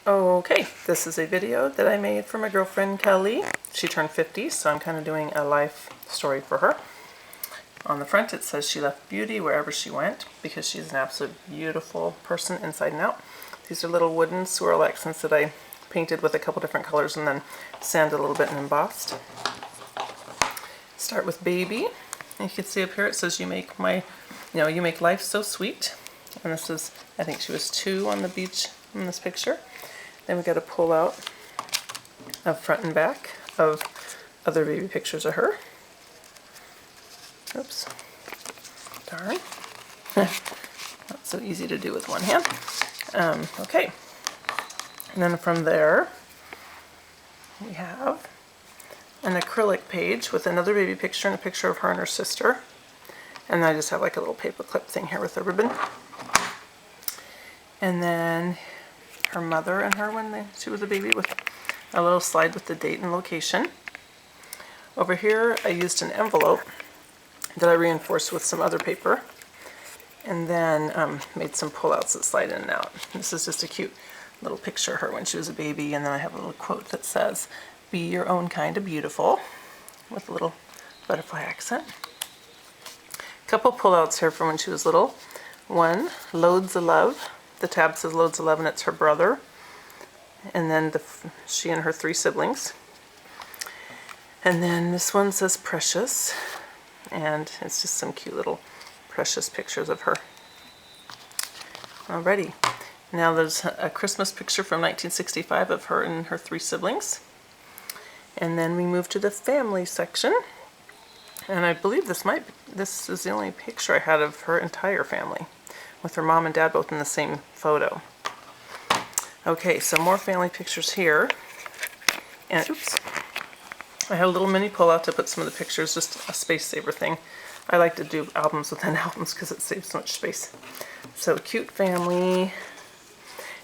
Okay, this is a video that I made for my girlfriend Kelly. She turned 50, so I'm kind of doing a life story for her. On the front it says she left beauty wherever she went because she's an absolute beautiful person inside and out. These are little wooden swirl accents that I painted with a couple different colors and then sanded a little bit and embossed. Start with baby. And you can see up here it says you make life so sweet. And this is, I think she was 2 on the beach in this picture. Then we got to pull out a front and back of other baby pictures of her. Oops. Darn. Not so easy to do with one hand. Okay. And then from there, we have an acrylic page with another baby picture and a picture of her and her sister. And I just have like a little paper clip thing here with a ribbon. And then her mother and her when she was a baby with a little slide with the date and location. Over here I used an envelope that I reinforced with some other paper and then made some pullouts that slide in and out. This is just a cute little picture of her when she was a baby, and then I have a little quote that says, "Be your own kind of beautiful," with a little butterfly accent. A couple pullouts here from when she was little. One, Loads of Love. The tab says Loads of Love and it's her brother. And then she and her 3 siblings. And then this one says Precious. And it's just some cute little precious pictures of her. Alrighty. Now there's a Christmas picture from 1965 of her and her 3 siblings. And then we move to the family section. And I believe this is the only picture I had of her entire family, with her mom and dad both in the same photo. Okay, so more family pictures here. And oops, I have a little mini pull-out to put some of the pictures, just a space saver thing. I like to do albums within albums because it saves so much space. So cute family.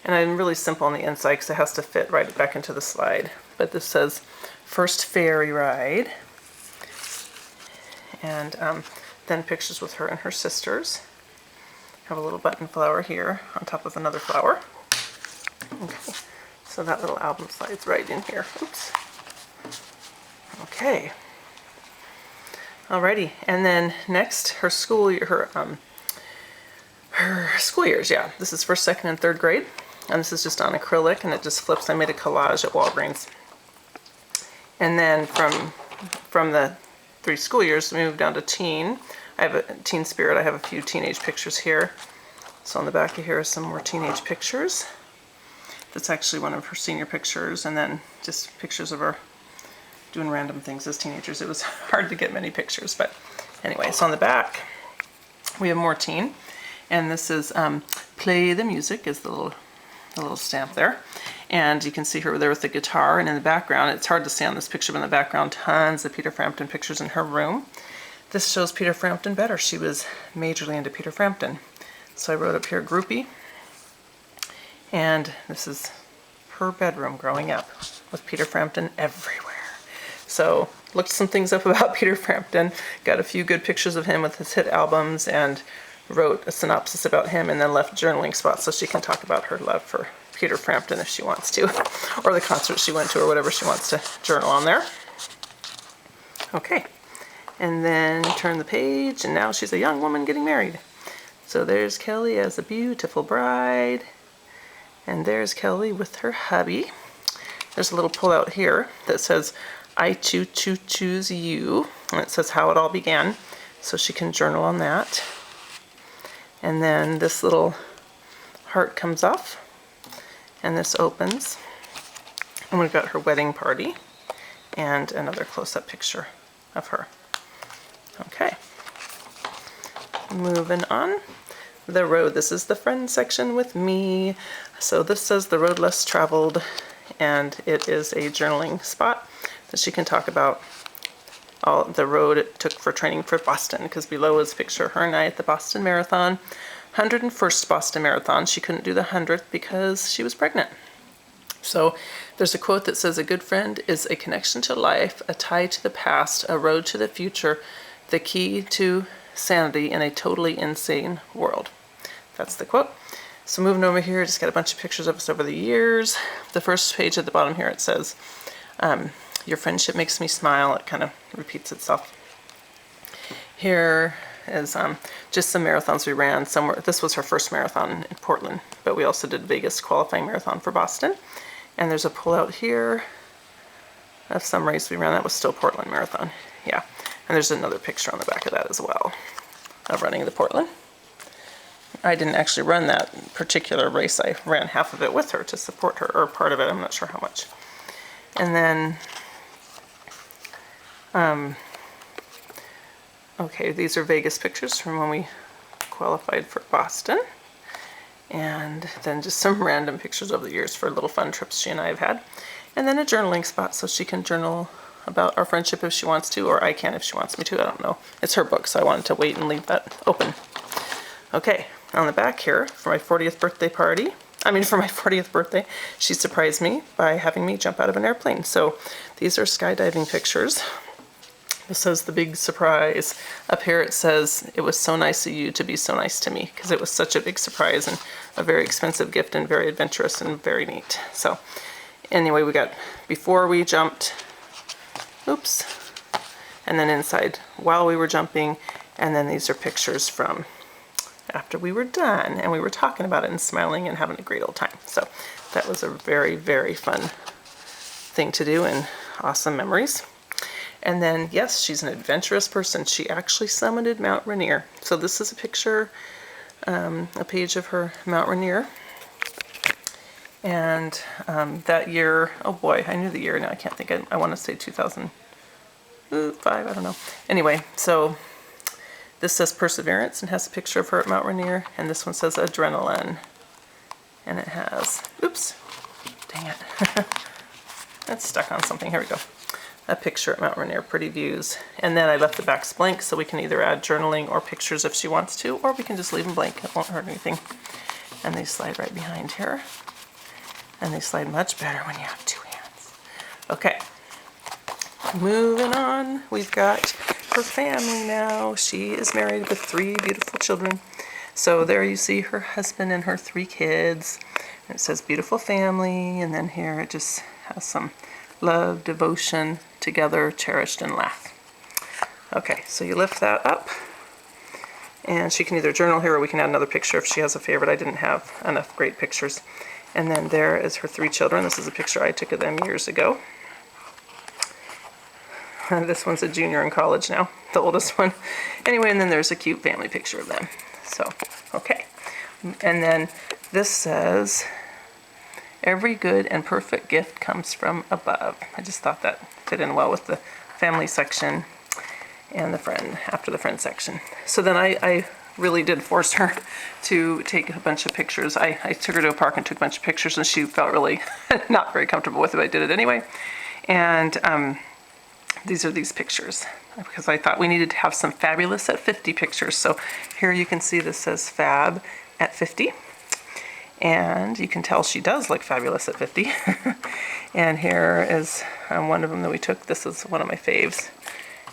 And I'm really simple on the inside because it has to fit right back into the slide. But this says First Ferry Ride. And then pictures with her and her sisters. Have a little button flower here on top of another flower. Okay, so that little album slides right in here. Oops. Okay. Alrighty, and then next, her school year, her school years. Yeah, this is 1st, 2nd, and 3rd grade, and this is just on acrylic, and it just flips. I made a collage at Walgreens. And then from the 3 school years, we moved down to teen. I have a teen spirit. I have a few teenage pictures here. So on the back of here are some more teenage pictures. That's actually one of her senior pictures, and then just pictures of her doing random things as teenagers. It was hard to get many pictures, but anyway, so on the back we have more teen, and this is Play the Music is the little stamp there. And you can see her there with the guitar, and in the background, it's hard to see on this picture, but in the background, tons of Peter Frampton pictures in her room. This shows Peter Frampton better. She was majorly into Peter Frampton. So I wrote up here, Groupie. And this is her bedroom growing up with Peter Frampton everywhere. So looked some things up about Peter Frampton, got a few good pictures of him with his hit albums, and wrote a synopsis about him, and then left journaling spots so she can talk about her love for Peter Frampton if she wants to, or the concert she went to, or whatever she wants to journal on there. Okay, and then turn the page, and now she's a young woman getting married. So there's Kelly as a beautiful bride, and there's Kelly with her hubby. There's a little pull-out here that says, I choose you, and it says how it all began, so she can journal on that. And then this little heart comes off, and this opens, and we've got her wedding party, and another close-up picture of her. Okay, moving on. The road, this is the friend section with me. So this says the road less traveled, and it is a journaling spot that she can talk about all the road it took for training for Boston, because below is a picture of her and I at the Boston Marathon, 101st Boston Marathon. She couldn't do the 100th because she was pregnant. So there's a quote that says, a good friend is a connection to life, a tie to the past, a road to the future, the key to sanity in a totally insane world. That's the quote. So moving over here, just got a bunch of pictures of us over the years. The first page at the bottom here, it says, your friendship makes me smile. It kind of repeats itself. Here is just some marathons we ran somewhere. This was her first marathon in Portland, but we also did Vegas qualifying marathon for Boston. And there's a pullout here of some race we ran. That was still Portland Marathon. Yeah. And there's another picture on the back of that as well of running the Portland. I didn't actually run that particular race. I ran half of it with her to support her, or part of it. I'm not sure how much. And then, okay, these are Vegas pictures from when we qualified for Boston. And then just some random pictures over the years for little fun trips she and I have had. And then a journaling spot so she can journal about our friendship if she wants to, or I can if she wants me to. I don't know. It's her book, so I wanted to wait and leave that open. Okay, on the back here, for my 40th birthday, she surprised me by having me jump out of an airplane. So these are skydiving pictures. This says the big surprise. Up here it says, it was so nice of you to be so nice to me, because it was such a big surprise and a very expensive gift and very adventurous and very neat. So anyway, we got before we jumped, oops, and then inside while we were jumping, and then these are pictures from after we were done and we were talking about it and smiling and having a great old time. So that was a very, very fun thing to do and awesome memories. And then, yes, she's an adventurous person. She actually summited Mount Rainier. So this is a picture, a page of her Mount Rainier. And that year, oh boy, I knew the year now. I can't think. I want to say 2005, I don't know. Anyway, so this says Perseverance and has a picture of her at Mount Rainier. And this one says Adrenaline. And it has, oops, dang it. That's stuck on something. Here we go. A picture at Mount Rainier, pretty views. And then I left the backs blank so we can either add journaling or pictures if she wants to, or we can just leave them blank. It won't hurt anything. And they slide right behind here. And they slide much better when you have two hands. Okay, moving on. We've got her family now. She is married with 3 beautiful children. So there you see her husband and her 3 kids. And it says beautiful family. And then here it just has some love, devotion, together, cherished, and laugh. Okay, so you lift that up. And she can either journal here or we can add another picture if she has a favorite. I didn't have enough great pictures. And then there is her 3 children. This is a picture I took of them years ago. This one's a junior in college now, the oldest one. Anyway, and then there's a cute family picture of them. So, okay. And then this says, every good and perfect gift comes from above. I just thought that fit in well with the family section and the friend, after the friend section. So then I really did force her to take a bunch of pictures. I took her to a park and took a bunch of pictures, and she felt really not very comfortable with it, but I did it anyway. And these are these pictures, because I thought we needed to have some fabulous at 50 pictures. So here you can see this says Fab at 50. And you can tell she does look fabulous at 50. And here is one of them that we took. This is one of my faves.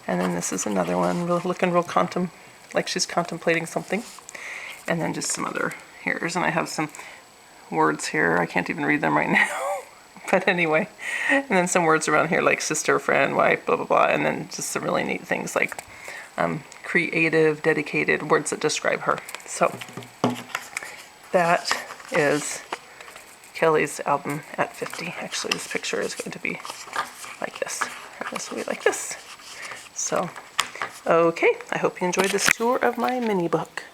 And then this is another one, looking real like she's contemplating something. And then just some other hairs. And I have some words here. I can't even read them right now. But anyway. And then some words around here like sister, friend, wife, blah, blah, blah. And then just some really neat things like creative, dedicated, words that describe her. So that is Kelly's album at 50. Actually, this picture is going to be like this. This will be like this. So, okay, I hope you enjoyed this tour of my mini book.